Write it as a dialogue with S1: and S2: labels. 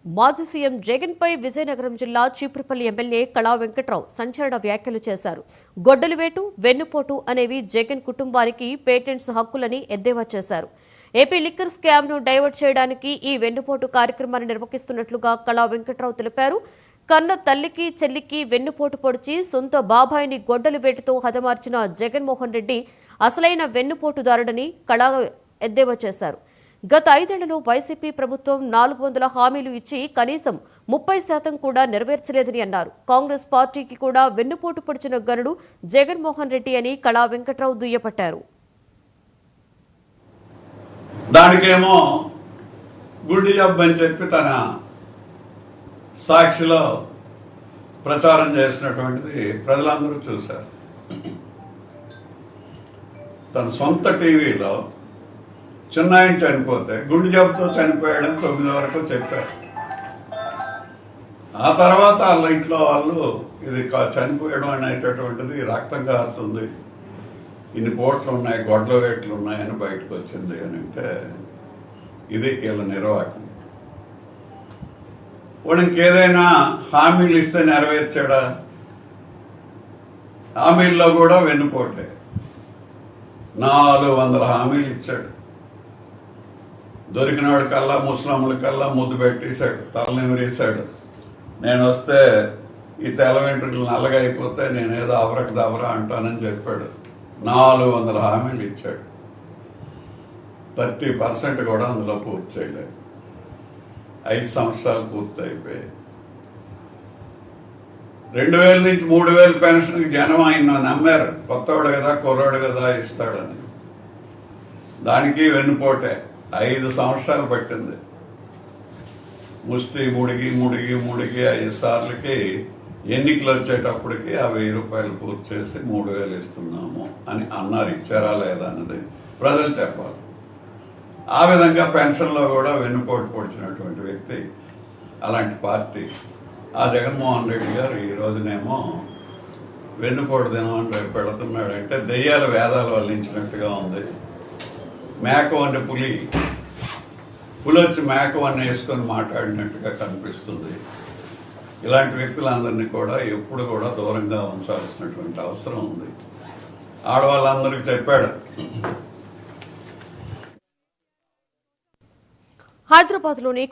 S1: మాజీ సీఎం జగన్ పై విజయనగరం జిల్లా చీపురుపల్లి ఎమ్మెల్యే కళా వెంకట్రావు సంచలన వ్యాఖ్యలు చేశారు. గొడ్డలి వేటు, వెన్నుపోటు అనేవి జగన్ కుటుంబానికి పేటెంట్స్ హక్కులని ఎద్దేవా చేశారు. ఏపీ లిక్కర్ స్కామ్ ను డైవర్ట్ చేయడానికి ఈ వెన్నుపోటు కార్యక్రమాన్ని నిర్వహిస్తున్నట్లుగా కళా వెంకట్రావు తెలిపారు. కన్న తల్లికి చెల్లికి వెన్నుపోటు పొడిచి సొంత బాబాయిని గొడ్డలి వేటుతో హతమార్చిన జగన్మోహన్ రెడ్డి అసలైన వెన్నుపోటుదారుడని కళా ఎద్దేవా చేశారు. గత 5 ఏళ్లలో వైసీపీ ప్రభుత్వం 400 హామీలు ఇచ్చి కనీసం 30% కూడా నెరవేర్చలేదని అన్నారు. కాంగ్రెస్ పార్టీకి కూడా వెన్నుపోటు పొడిచిన గనుడు జగన్మోహన్ రెడ్డి అని కళా వెంకట్రావు దుయ్యబట్టారు.
S2: దానికేమో గుడ్డి జబ్బు అని చెప్పి తన సాక్షిలో ప్రచారం చేసినటువంటిది ప్రజలందరూ చూశారు. తన సొంత టీవీలో చిన్నాయన చనిపోతే గుండె జబ్బుతో చనిపోయాడని 9 వరకు చెప్పారు. ఆ తర్వాత వాళ్ళ ఇంట్లో వాళ్ళు ఇది చనిపోయడం అనేటటువంటిది రక్తం కారుతుంది, ఇన్ని పోట్లు ఉన్నాయి, గొడ్ల వేట్లు ఉన్నాయని బయటకు వచ్చింది అని అంటే ఇది వీళ్ళ నిర్వాహకం. వాడు ఇంకేదైనా హామీలు ఇస్తే నెరవేర్చాడా? హామీల్లో కూడా వెన్నుపోటే. 400 హామీలు ఇచ్చాడు. దొరికినవాడి కల్లా ముస్లింల కల్లా ముద్దు పెట్టేశాడు, తలనిమిరేశాడు. నేను వస్తే ఈ తెల్ల వెంట్రుకలు నల్లగా అయిపోతే నేనేదో అవరక దవరా అంటానని చెప్పాడు. 400 హామీలు ఇచ్చాడు. 30% కూడా అందులో పూర్తి చేయలేదు. 5 సంవత్సరాలు పూర్తి అయిపోయాయి. 2000 నుంచి 3000 పెన్షన్కి జనం ఆయన నమ్మారు. కొత్తవాడు కదా, కుర్రాడు కదా ఇస్తాడని. దానికి వెన్నుపోటే 5 సంవత్సరాలు పట్టింది. ముష్టి ముడిగి 5 సార్లకి ఎన్నికలు వచ్చేటప్పటికి ఆ 1000 రూపాయలు పూర్తి చేసి 3000 ఇస్తున్నాము అని అన్నారు. ఇచ్చారా లేదా అన్నది ప్రజలు చెప్పాలి. ఆ విధంగా పెన్షన్లో కూడా వెన్నుపోటు పొడిచినటువంటి వ్యక్తి అలాంటి పార్టీ ఆ జగన్మోహన్ రెడ్డి గారు ఈ రోజునేమో వెన్నుపోటు దినం అని రేపు పెడుతున్నాడంటే దెయ్యాల వేదాలు వల్లించినట్టుగా ఉంది. మేకవన్ని పులి వచ్చి మేకవన్ని వేసుకొని మాట్లాడినట్టుగా కనిపిస్తుంది. ఇలాంటి వ్యక్తులందరినీ కూడా ఎప్పుడు కూడా దూరంగా ఉంచాల్సినటువంటి అవసరం ఉంది. ఆడవాళ్ళందరికీ చెప్పాడు.
S1: హైదరాబాద్లోని